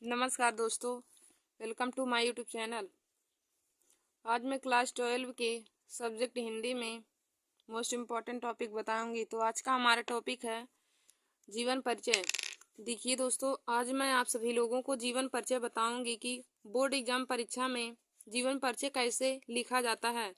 नमस्कार दोस्तों, welcome to my YouTube channel. आज मैं क्लास 12 के सब्जेक्ट हिंदी में मोस्ट इम्पॉर्टेंट टॉपिक बताऊंगी। तो आज का हमारा टॉपिक है जीवन परिचय। देखिए दोस्तों, आज मैं आप सभी लोगों को जीवन परिचय बताऊंगी कि बोर्ड एग्जाम परीक्षा में जीवन परिचय कैसे लिखा जाता है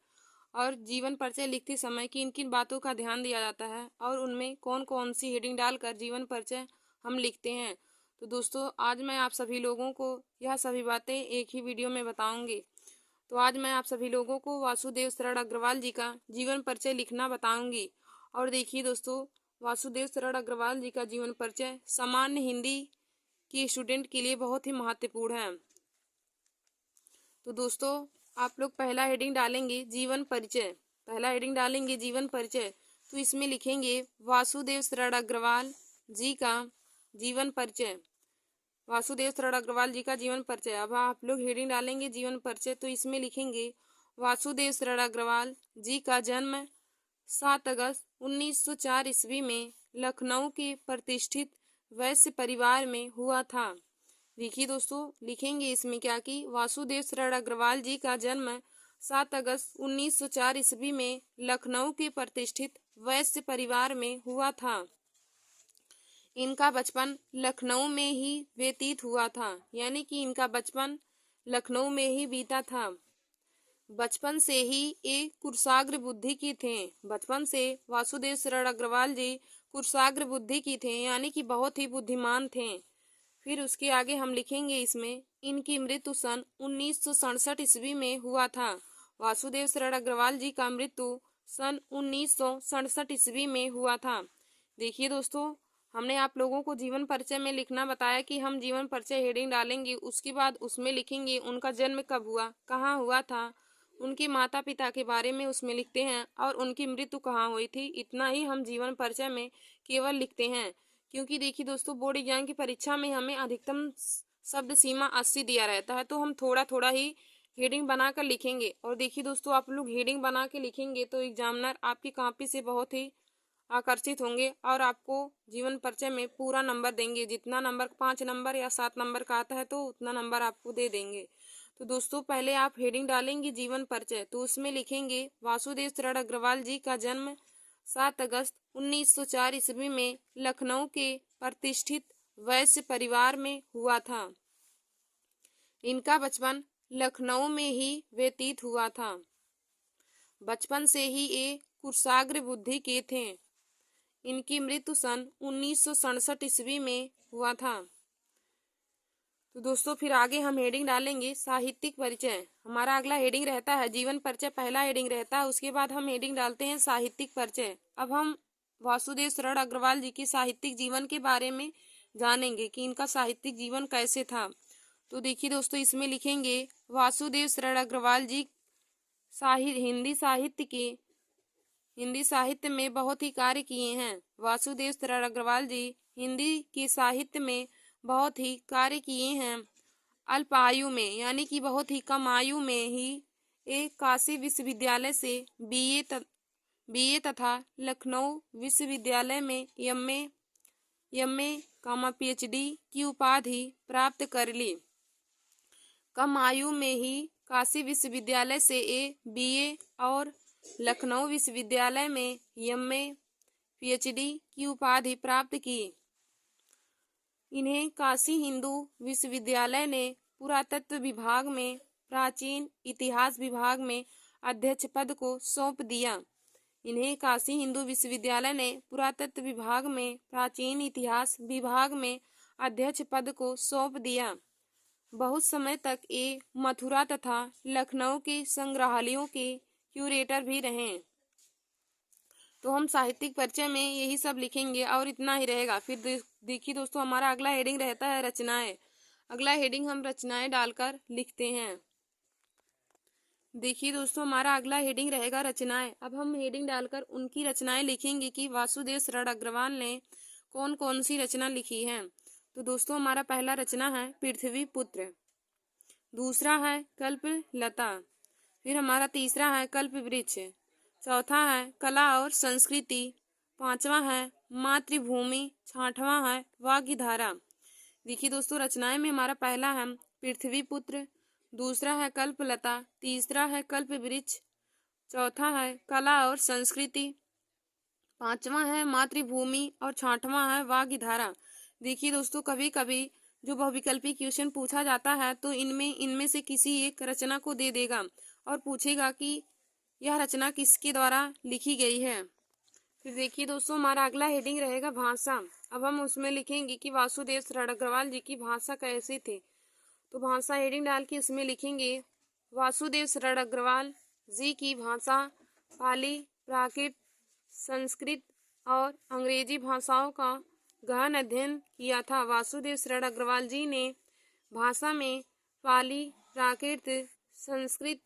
और जीवन परिचय लिखते समय किन किन बातों का ध्यान दिया जाता है और उनमें कौन कौन सी हेडिंग डालकर जीवन परिचय हम लिखते हैं। तो दोस्तों, आज मैं आप सभी लोगों को यह सभी बातें एक ही वीडियो में बताऊंगी। तो आज मैं आप सभी लोगों को वासुदेव शरण अग्रवाल जी का जीवन परिचय लिखना बताऊंगी। और देखिए दोस्तों, वासुदेव शरण अग्रवाल जी का जीवन परिचय सामान्य हिंदी की स्टूडेंट के लिए बहुत ही महत्वपूर्ण है। तो दोस्तों, आप लोग पहला हेडिंग डालेंगे जीवन परिचय। पहला हेडिंग डालेंगे जीवन परिचय, तो इसमें लिखेंगे वासुदेव शरण अग्रवाल जी का जीवन परिचय। वासुदेव शरण अग्रवाल जी का जीवन परिचय। अब आप लोग हेडिंग डालेंगे जीवन परिचय, तो इसमें लिखेंगे वासुदेव शरण अग्रवाल जी का जन्म 7 अगस्त 1904 ईस्वी में लखनऊ के प्रतिष्ठित वैश्य परिवार में हुआ था। देखिए दोस्तों, लिखेंगे इसमें क्या कि वासुदेव शरण अग्रवाल जी का जन्म 7 अगस्त 1904 ईस्वी में लखनऊ के प्रतिष्ठित वैश्य परिवार में हुआ था। इनका बचपन लखनऊ में ही व्यतीत हुआ था, यानी कि इनका बचपन लखनऊ में ही बीता था। बचपन से ही ये कुशाग्र बुद्धि की थे। बचपन से वासुदेव शरण अग्रवाल जी कुशाग्र बुद्धि की थे, यानी कि बहुत ही बुद्धिमान थे। फिर उसके आगे हम लिखेंगे इसमें इनकी मृत्यु सन 1967 ईस्वी में हुआ था। वासुदेव शरण अग्रवाल जी का मृत्यु सन 1967 ईस्वी में हुआ था। देखिए दोस्तों, हमने आप लोगों को जीवन परिचय में लिखना बताया कि हम जीवन परिचय हेडिंग डालेंगे, उसके बाद उसमें लिखेंगे उनका जन्म कब हुआ, कहाँ हुआ था, उनके माता पिता के बारे में उसमें लिखते हैं और उनकी मृत्यु कहाँ हुई थी। इतना ही हम जीवन परिचय में केवल लिखते हैं, क्योंकि देखिए दोस्तों, बोर्ड एग्जाम की परीक्षा में हमें अधिकतम शब्द सीमा 80 दिया रहता है, तो हम थोड़ा थोड़ा ही हेडिंग बनाकर लिखेंगे। और देखिए दोस्तों, आप लोग हेडिंग बना के लिखेंगे तो एग्जामिनर आपकी कॉपी से बहुत ही आकर्षित होंगे और आपको जीवन परिचय में पूरा नंबर देंगे। जितना नंबर 5 नंबर या 7 नंबर का आता है तो उतना नंबर आपको दे देंगे। तो दोस्तों, पहले आप हेडिंग डालेंगे जीवन परिचय, तो उसमें लिखेंगे वासुदेव शरण अग्रवाल जी का जन्म 7 अगस्त 1904 ईस्वी में लखनऊ के प्रतिष्ठित वैश्य परिवार में हुआ था। इनका बचपन लखनऊ में ही व्यतीत हुआ था। बचपन से ही ये कुशाग्र बुद्धि के थे। इनकी मृत्यु सन 1967 ईस्वी में हुआ था। तो दोस्तों, फिर आगे हम हेडिंग डालेंगे साहित्यिक परिचय। हमारा अगला हेडिंग रहता है जीवन परिचय, पहला हेडिंग रहता है, उसके बाद हम हेडिंग डालते हैं साहित्यिक परिचय। अब हम वासुदेव शरण अग्रवाल जी के साहित्यिक जीवन के बारे में जानेंगे कि इनका साहित्यिक जीवन कैसे था। तो देखिए दोस्तों, इसमें लिखेंगे वासुदेव शरण अग्रवाल जी हिंदी साहित्य में बहुत ही कार्य किए हैं। वासुदेव शरण अग्रवाल जी हिंदी के साहित्य में बहुत ही कार्य किए हैं। अल्प आयु में, यानी कि बहुत ही कम आयु में ही एक काशी विश्वविद्यालय से बीए तथा लखनऊ विश्वविद्यालय में एमए पीएचडी की उपाधि प्राप्त कर ली। कम आयु में ही काशी विश्वविद्यालय से बीए और लखनऊ विश्वविद्यालय में एमए पीएचडी की उपाधि प्राप्त की। इन्हें काशी हिंदू विश्वविद्यालय ने पुरातत्व विभाग में प्राचीन इतिहास विभाग में अध्यक्ष पद को सौंप दिया। इन्हें काशी हिंदू विश्वविद्यालय ने पुरातत्व विभाग में प्राचीन इतिहास विभाग में अध्यक्ष पद को सौंप दिया। बहुत समय तक ये मथुरा तथा लखनऊ के संग्रहालयों के क्यूरेटर भी रहे। तो हम साहित्यिक परिचय में यही सब लिखेंगे और इतना ही रहेगा। फिर देखिए दोस्तों, हमारा अगला हेडिंग रहता है रचनाएं। अगला हेडिंग हम रचनाएं डालकर लिखते हैं। देखिए दोस्तों, हमारा अगला हेडिंग रहेगा रचनाएं। अब हम हेडिंग डालकर उनकी रचनाएं लिखेंगे कि वासुदेव शरण अग्रवाल ने कौन कौन सी रचना लिखी है। तो दोस्तों, हमारा पहला रचना है पृथ्वी पुत्र, दूसरा है कल्प लता, फिर हमारा तीसरा है कल्प वृक्ष, चौथा है कला और संस्कृति, पांचवा है मातृभूमि, छठवां है वाग्धारा। देखिए दोस्तों, रचनाएं में हमारा पहला है पृथ्वी पुत्र, दूसरा है कल्पलता, तीसरा है कल्प वृक्ष, चौथा है कला और संस्कृति, पांचवा है मातृभूमि और छठवां है वाग्धारा। देखिए दोस्तों, कभी कभी जो बहुविकल्पी क्वेश्चन पूछा जाता है तो इनमें इनमें से किसी एक रचना को दे देगा और पूछेगा कि यह रचना किसके द्वारा लिखी गई है। फिर देखिए दोस्तों, हमारा अगला हेडिंग रहेगा भाषा। अब हम उसमें लिखेंगे कि वासुदेव शरण अग्रवाल जी की भाषा कैसी थी। तो भाषा हेडिंग डाल के उसमें लिखेंगे वासुदेव शरण अग्रवाल जी की भाषा पाली, प्राकृत, संस्कृत और अंग्रेजी भाषाओं का गहन अध्ययन किया था। वासुदेव शरण अग्रवाल जी ने भाषा में पाली, प्राकृत, संस्कृत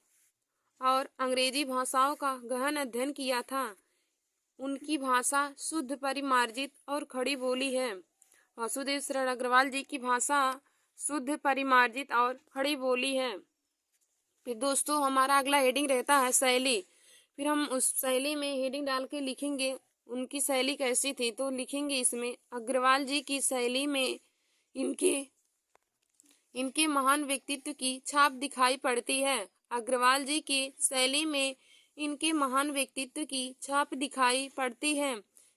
और अंग्रेजी भाषाओं का गहन अध्ययन किया था। उनकी भाषा शुद्ध, परिमार्जित और खड़ी बोली है। वासुदेव शरण अग्रवाल जी की भाषा शुद्ध, परिमार्जित और खड़ी बोली है। फिर दोस्तों, हमारा अगला हेडिंग रहता है शैली। फिर हम उस शैली में हेडिंग डाल के लिखेंगे उनकी शैली कैसी थी। तो लिखेंगे इसमें अग्रवाल जी की शैली में इनके महान व्यक्तित्व की छाप दिखाई पड़ती है। अग्रवाल जी की शैली में इनके महान व्यक्तित्व की छाप दिखाई पड़ती है।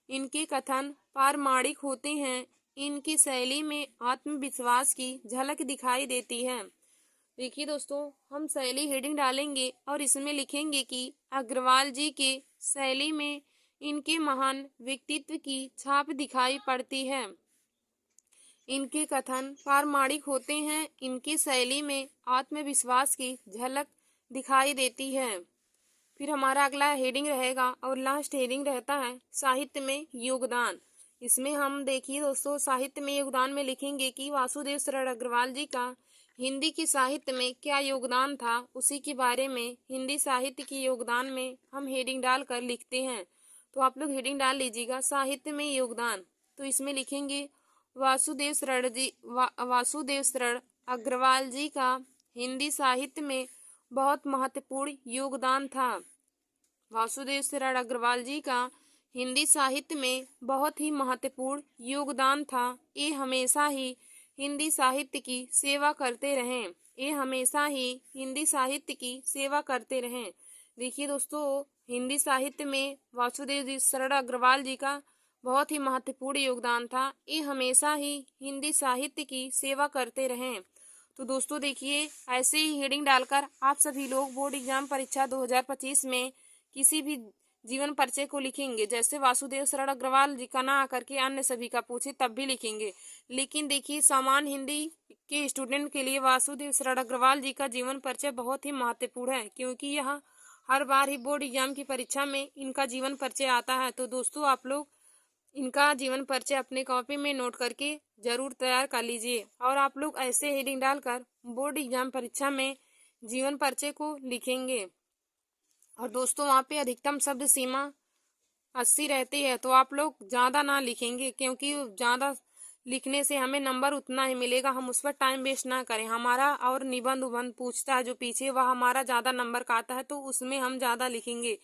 इनके कथन प्रामाणिक होते हैं। इनकी शैली में आत्मविश्वास की झलक दिखाई देती है। देखिए दोस्तों, हम शैली हेडिंग डालेंगे और इसमें लिखेंगे कि अग्रवाल जी के शैली में इनके महान व्यक्तित्व की छाप दिखाई पड़ती है। इनके कथन प्रामाणिक होते हैं। इनकी शैली में आत्मविश्वास की झलक दिखाई देती है। फिर हमारा अगला हेडिंग रहेगा और लास्ट हेडिंग रहता है साहित्य में योगदान। इसमें हम देखिए दोस्तों, साहित्य में योगदान में लिखेंगे कि वासुदेव शरण अग्रवाल जी का हिंदी की साहित्य में क्या योगदान था, उसी के बारे में हिंदी साहित्य के योगदान में हम हेडिंग डाल कर लिखते हैं। तो आप लोग हेडिंग डाल लीजिएगा साहित्य में योगदान। तो इसमें लिखेंगे वासुदेव शरण अग्रवाल जी का हिंदी साहित्य में बहुत महत्वपूर्ण योगदान था। वासुदेव शरण अग्रवाल जी का हिंदी साहित्य में बहुत ही महत्वपूर्ण योगदान था। ये हमेशा ही हिंदी साहित्य की सेवा करते रहें। ये हमेशा ही हिंदी साहित्य की सेवा करते रहें। देखिए दोस्तों, हिंदी साहित्य में वासुदेव शरण अग्रवाल जी का बहुत ही महत्वपूर्ण योगदान था। ये हमेशा ही हिंदी साहित्य की सेवा करते रहें। तो दोस्तों देखिए, ऐसे ही हेडिंग डालकर आप सभी लोग बोर्ड एग्जाम परीक्षा 2025 में किसी भी जीवन परिचय को लिखेंगे। जैसे वासुदेव शरण अग्रवाल जी का ना आकर के अन्य सभी का पूछे तब भी लिखेंगे। लेकिन देखिए, सामान्य हिंदी के स्टूडेंट के लिए वासुदेव शरण अग्रवाल जी का जीवन परिचय बहुत ही महत्वपूर्ण है, क्योंकि यह हर बार ही बोर्ड एग्जाम की परीक्षा में इनका जीवन परिचय आता है। तो दोस्तों, आप लोग इनका जीवन परिचय अपने कॉपी में नोट करके जरूर तैयार कर लीजिए और आप लोग ऐसे हेडिंग डालकर बोर्ड एग्जाम परीक्षा में जीवन परिचय को लिखेंगे। और दोस्तों, वहाँ पे अधिकतम शब्द सीमा 80 रहती है, तो आप लोग ज़्यादा ना लिखेंगे, क्योंकि ज़्यादा लिखने से हमें नंबर उतना ही मिलेगा। हम उस पर टाइम वेस्ट ना करें। हमारा और निबंध उबंध पूछता है जो पीछे, वह हमारा ज़्यादा नंबर का आता है, तो उसमें हम ज़्यादा लिखेंगे।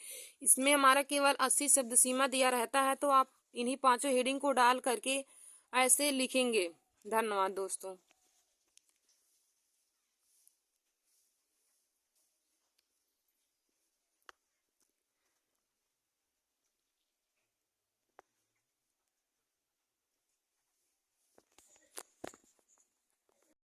इसमें हमारा केवल 80 शब्द सीमा दिया रहता है। तो आप इन्हीं 5 हेडिंग को डाल करके ऐसे लिखेंगे। धन्यवाद दोस्तों।